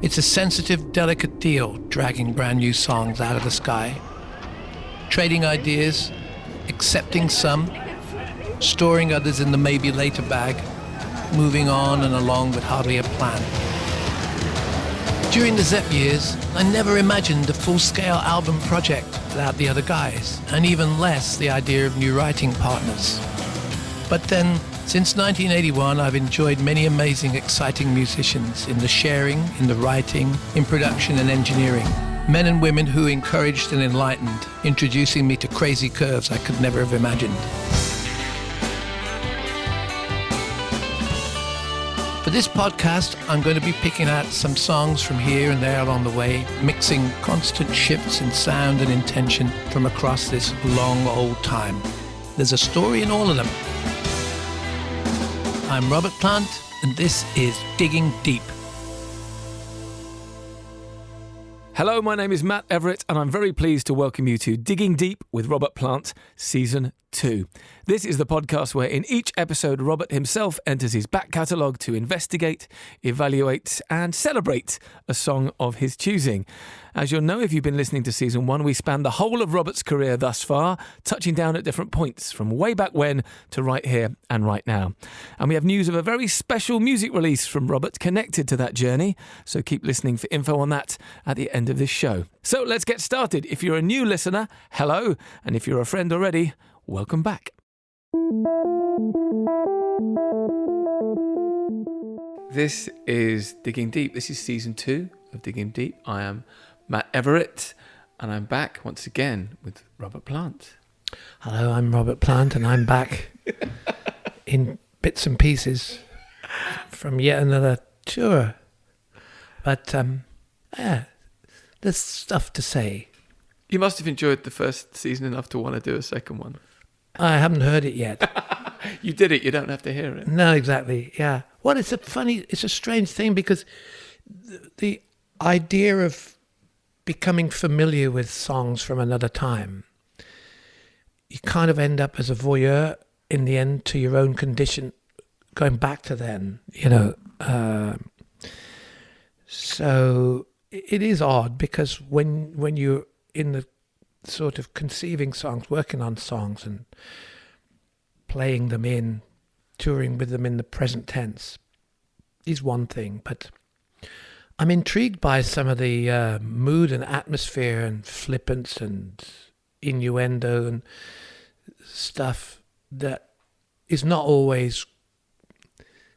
It's a sensitive, delicate deal, dragging brand new songs out of the sky. Trading ideas, accepting some, storing others in the maybe later bag, moving on and along with hardly a plan. During the Zepp years, I never imagined a full-scale album project without the other guys, and even less the idea of new writing partners. But then, since 1981, I've enjoyed many amazing, exciting musicians in the sharing, in the writing, in production and engineering. Men and women who encouraged and enlightened, introducing me to crazy curves I could never have imagined. For this podcast, I'm going to be picking out some songs from here and there along the way, mixing constant shifts in sound and intention from across this long old time. There's a story in all of them. I'm Robert Plant, and this is Digging Deep. Hello, my name is Matt Everett, and I'm very pleased to welcome you to Digging Deep with Robert Plant, Season 2. This is the podcast where in each episode, Robert himself enters his back catalogue to investigate, evaluate, and celebrate a song of his choosing. As you'll know if you've been listening to Season 1, we span the whole of Robert's career thus far, touching down at different points, from way back when to right here and right now. And we have news of a very special music release from Robert connected to that journey, so keep listening for info on that at the end of this show. So let's get started. If you're a new listener, hello, and if you're a friend already, welcome back. This is Digging Deep. This is Season 2 of Digging Deep. I am Matt Everett, and I'm back once again with Robert Plant. Hello, I'm Robert Plant, and I'm back in bits and pieces from yet another tour. But, yeah, there's stuff to say. You must have enjoyed the first season enough to want to do a second one. I haven't heard it yet. You did it, you don't have to hear it. No, exactly, yeah. Well, it's a strange thing because the idea of becoming familiar with songs from another time, you kind of end up as a voyeur in the end to your own condition, going back to then, you know. So it is odd because when you're in the sort of conceiving songs, working on songs and playing them in, touring with them in the present tense is one thing, but I'm intrigued by some of the mood and atmosphere and flippance and innuendo and stuff that is not always,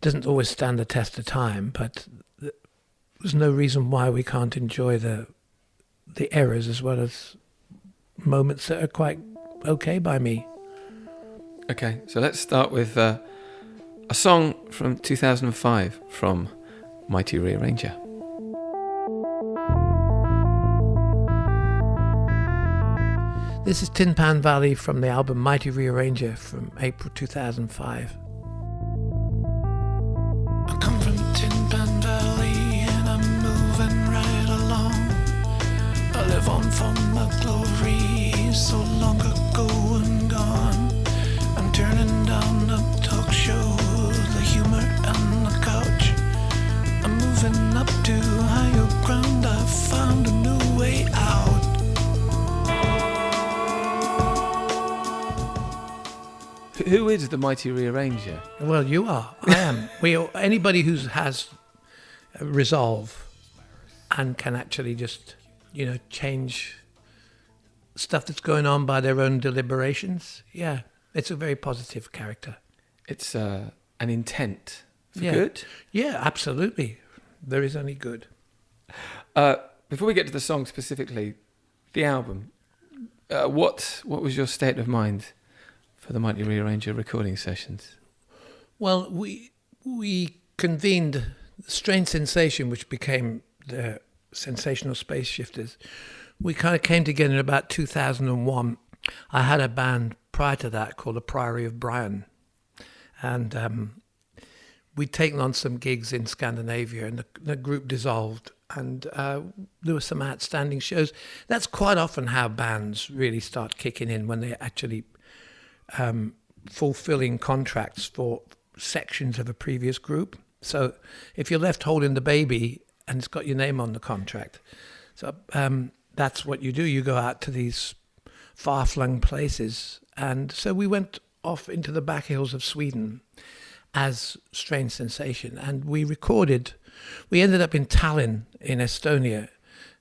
doesn't always stand the test of time, but there's no reason why we can't enjoy the errors as well as moments that are quite okay by me. Okay, so let's start with a song from 2005 from Mighty ReArranger. This is Tin Pan Valley from the album Mighty ReArranger from April 2005. I come from Tin Pan Valley and I'm moving right along. I live on from my glory so long ago and gone. I'm turning down the talk show, the humor and the couch. I'm moving up to higher ground, I've found a new way out. Who is the Mighty ReArranger? Well, you are. I am. Anybody who has resolve and can actually just, change stuff that's going on by their own deliberations. Yeah, it's a very positive character. It's an intent for good? Yeah, absolutely. There is only good. Before we get to the song specifically, the album, what was your state of mind for the Mighty ReArranger recording sessions? Well, we convened Strange Sensation, which became the Sensational Space Shifters. We kind of came together in about 2001. I had a band prior to that called the Priory of Brian. And we'd taken on some gigs in Scandinavia, and the group dissolved. And there were some outstanding shows. That's quite often how bands really start kicking in, when they're actually fulfilling contracts for sections of a previous group. So if you're left holding the baby and it's got your name on the contract. So that's what you do. You go out to these far-flung places. And so we went off into the back hills of Sweden as Strange Sensation, and we recorded. We ended up in Tallinn in Estonia,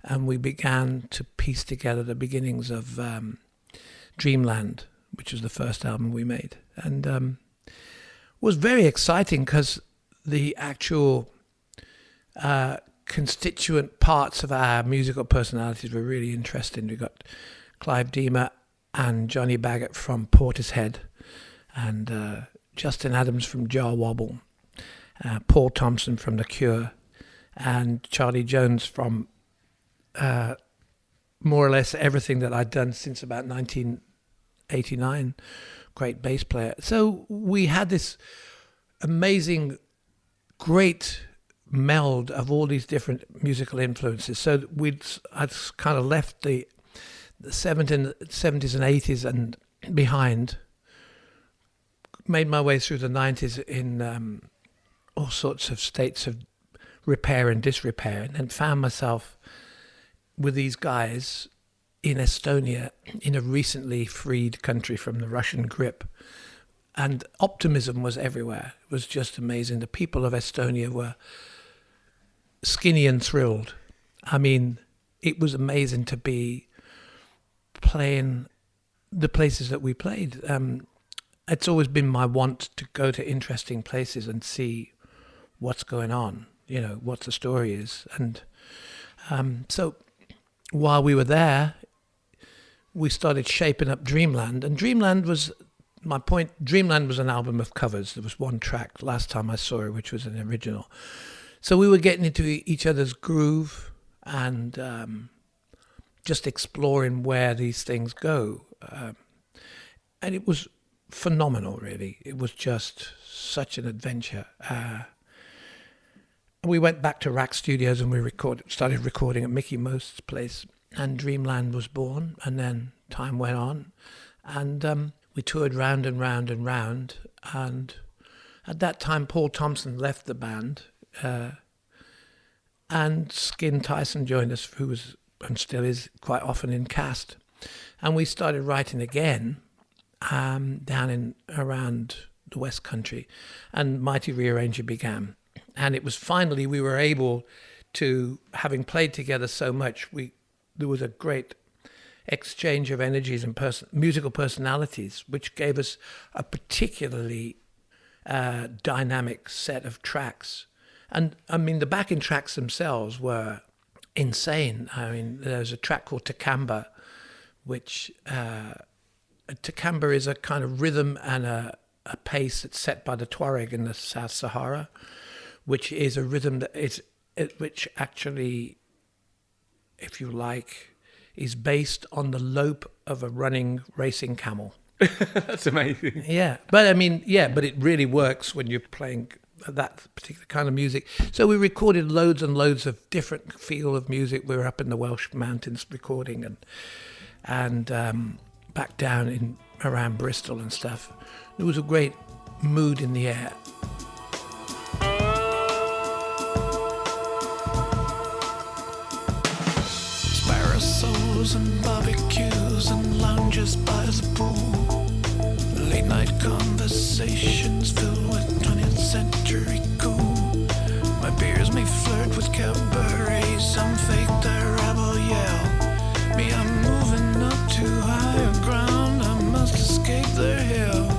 and we began to piece together the beginnings of Dreamland, which was the first album we made. And was very exciting because the actual constituent parts of our musical personalities were really interesting. We got Clive Deemer and Johnny Baggett from Portishead, and Justin Adams from Jar Wobble, Paul Thompson from The Cure, and Charlie Jones from more or less everything that I'd done since about 1989. Great bass player. So we had this amazing, great meld of all these different musical influences. So I'd kind of left the 70s and 80s and behind, made my way through the 90s in all sorts of states of repair and disrepair, and then found myself with these guys in Estonia, in a recently freed country from the Russian grip. And optimism was everywhere. It was just amazing. The people of Estonia were skinny and thrilled. I mean, it was amazing to be playing the places that we played. It's always been my want to go to interesting places and see what's going on, what the story is. And so while we were there, we started shaping up Dreamland. And Dreamland was an album of covers. There was one track last time I saw it, which was an original. So we were getting into each other's groove and just exploring where these things go. And it was phenomenal, really. It was just such an adventure. We went back to Rack Studios and we started recording at Mickey Most's place, and Dreamland was born. And then time went on, and we toured round and round and round. And at that time, Paul Thompson left the band, and Skin Tyson joined us, who was and still is quite often in cast. And we started writing again down in around the West Country, and Mighty ReArranger began. And it was finally, we were able to, having played together so much, there was a great exchange of energies and musical personalities, which gave us a particularly dynamic set of tracks. And I mean, the backing tracks themselves were insane. I mean, there's a track called Takamba, which Takamba is a kind of rhythm and a pace that's set by the Tuareg in the South Sahara, which is a rhythm which actually, if you like, is based on the lope of a running racing camel. That's amazing. Yeah, but I mean, but it really works when you're playing that particular kind of music. So we recorded loads and loads of different feel of music. We were up in the Welsh mountains recording, and back down in around Bristol and stuff. There was a great mood in the air. Parasols and barbecues and lounges by the pool. Late night conversations filled with 20th century cool. My beers may flirt with cabaret, some fake the rebel yell. Me, I'm moving up to higher ground, I must escape their hell.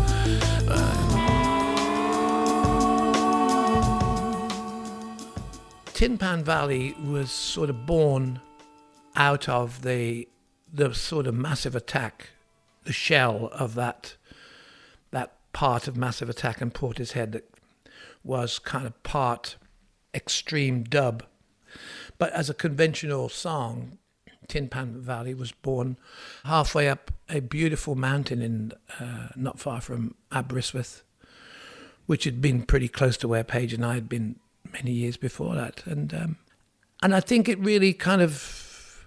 Tin Pan Valley was sort of born out of the sort of Massive Attack, the shell of that part of Massive Attack and Portishead that was kind of part extreme dub. But as a conventional song, Tin Pan Valley was born halfway up a beautiful mountain in not far from Aberystwyth, which had been pretty close to where Paige and I had been many years before that. And I think it really kind of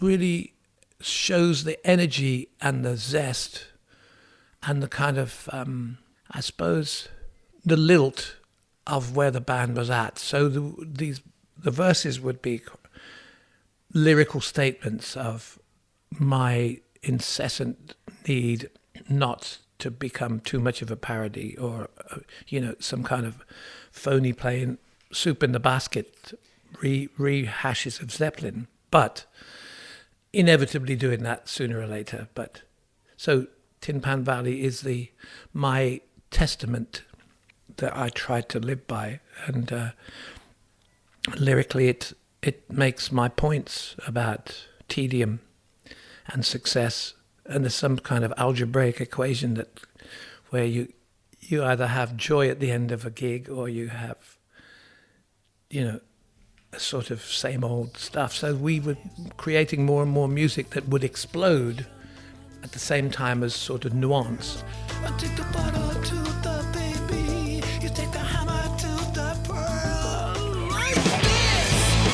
really shows the energy and the zest and the kind of, I suppose, the lilt of where the band was at. So The verses would be lyrical statements of my incessant need not to become too much of a parody or, some kind of phony playing soup in the basket rehashes of Zeppelin, but inevitably doing that sooner or later. But so Tin Pan Valley is my testament that I tried to live by, and lyrically it makes my points about tedium and success, and there's some kind of algebraic equation where you either have joy at the end of a gig or you have a sort of same old stuff. So we were creating more and more music that would explode at the same time as sort of nuance. I take the butter to the baby, you take the hammer to the pearl. Like this. Like this.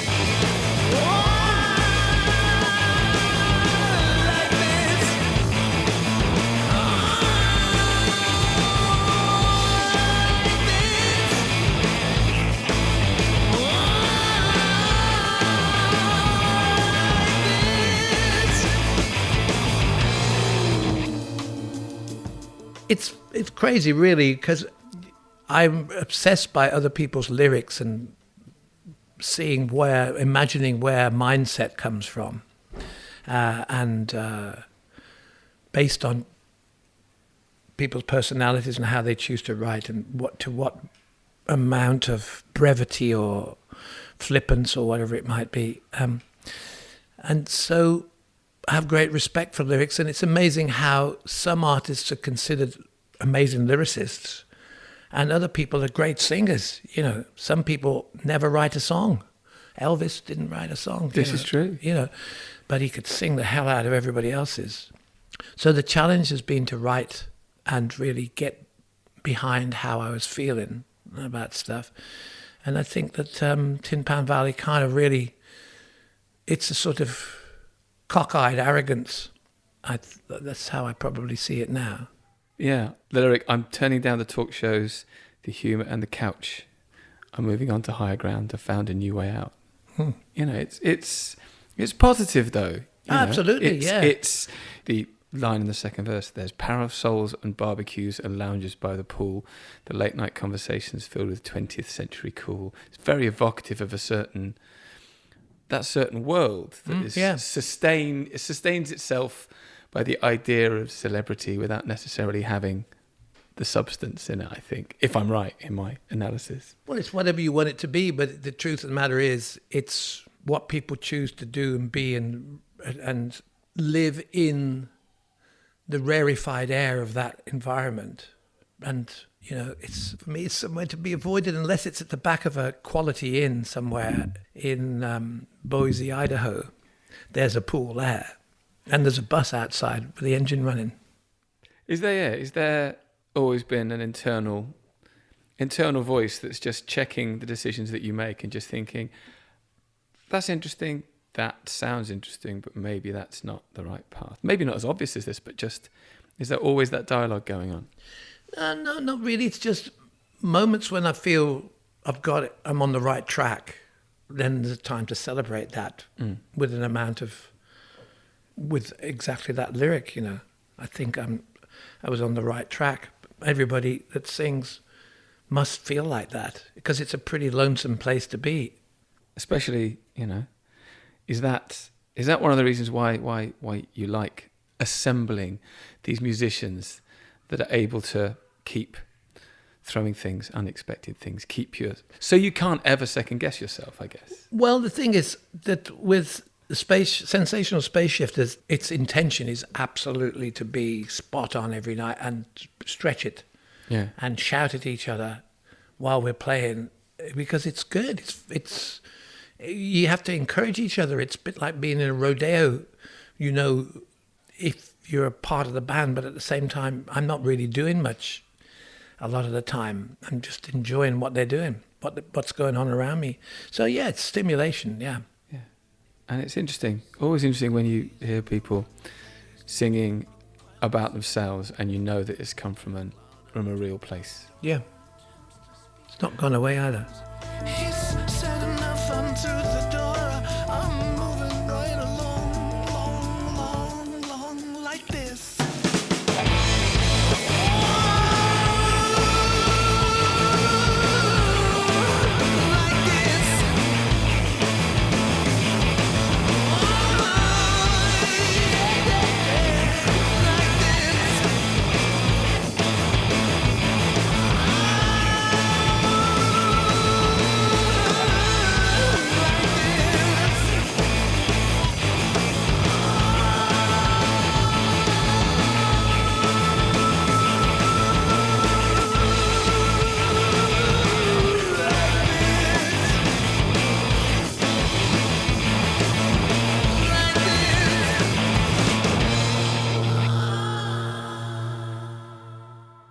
It's crazy, really, because I'm obsessed by other people's lyrics and imagining where mindset comes from, and based on people's personalities and how they choose to write, and what amount of brevity or flippance or whatever it might be, and so I have great respect for lyrics, and it's amazing how some artists are considered amazing lyricists and other people are great singers. Some people never write a song. Elvis didn't write a song. This is true. But he could sing the hell out of everybody else's. So the challenge has been to write and really get behind how I was feeling about stuff. And I think that Tin Pan Valley kind of really, it's a sort of cockeyed arrogance. That's how I probably see it now. Yeah, the lyric, I'm turning down the talk shows, the humour and the couch. I'm moving on to higher ground. I've found a new way out. It's positive though. Absolutely, yeah. It's the line in the second verse. There's parasols and barbecues and lounges by the pool. The late night conversations filled with 20th century cool. It's very evocative of that certain world that sustains itself by the idea of celebrity without necessarily having the substance in it, I think, if I'm right in my analysis. Well, it's whatever you want it to be, but the truth of the matter is it's what people choose to do and be and live in the rarefied air of that environment. And, for me, it's somewhere to be avoided unless it's at the back of a quality inn somewhere in Boise, Idaho. There's a pool there. And there's a bus outside with the engine running. Is there always been an internal voice that's just checking the decisions that you make and just thinking, that's interesting, that sounds interesting, but maybe that's not the right path? Maybe not as obvious as this, but just, is there always that dialogue going on? No, not really. It's just moments when I feel I've got it, I'm on the right track. Then there's time to celebrate that with exactly that lyric. I think I was on the right track. Everybody that sings must feel like that because it's a pretty lonesome place to be. Especially, is that one of the reasons why you like assembling these musicians that are able to keep throwing things, unexpected things, so you can't ever second guess yourself, I guess? Well, the thing is that with the Sensational Space Shifters, its intention is absolutely to be spot on every night and stretch it, and shout at each other while we're playing because it's good. It's you have to encourage each other. It's a bit like being in a rodeo, if you're a part of the band, but at the same time, I'm not really doing much a lot of the time. I'm just enjoying what they're doing, what's going on around me. So yeah, it's stimulation, yeah. And it's interesting, always interesting when you hear people singing about themselves and you know that it's come from a real place. Yeah. It's not gone away either. He's said enough, I'm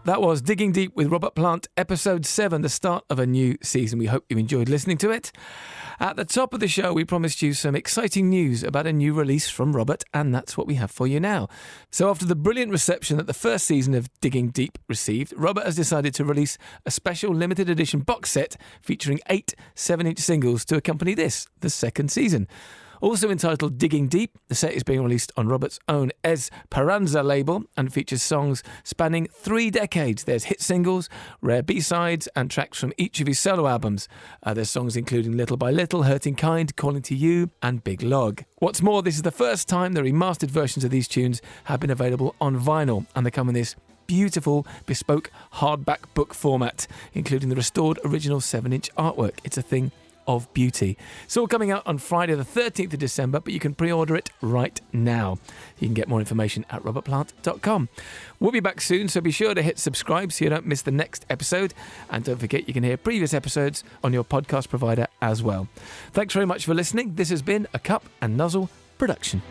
That was Digging Deep with Robert Plant, episode 7, the start of a new season. We hope you enjoyed listening to it. At the top of the show, we promised you some exciting news about a new release from Robert, and that's what we have for you now. So after the brilliant reception that the first season of Digging Deep received, Robert has decided to release a special limited edition box set featuring 8 7-inch singles to accompany this, the second season. Also entitled Digging Deep, the set is being released on Robert's own Esperanza label and features songs spanning 3 decades. There's hit singles, rare B-sides and tracks from each of his solo albums. There's songs including Little by Little, Hurting Kind, Calling to You and Big Log. What's more, this is the first time the remastered versions of these tunes have been available on vinyl, and they come in this beautiful bespoke hardback book format, including the restored original 7-inch artwork. It's a thing of beauty. It's all coming out on Friday the 13th of December, but you can pre-order it right now. You can get more information at robertplant.com. We'll be back soon, so be sure to hit subscribe so you don't miss the next episode. And don't forget you can hear previous episodes on your podcast provider as well. Thanks very much for listening. This has been a Cup and Nuzzle production.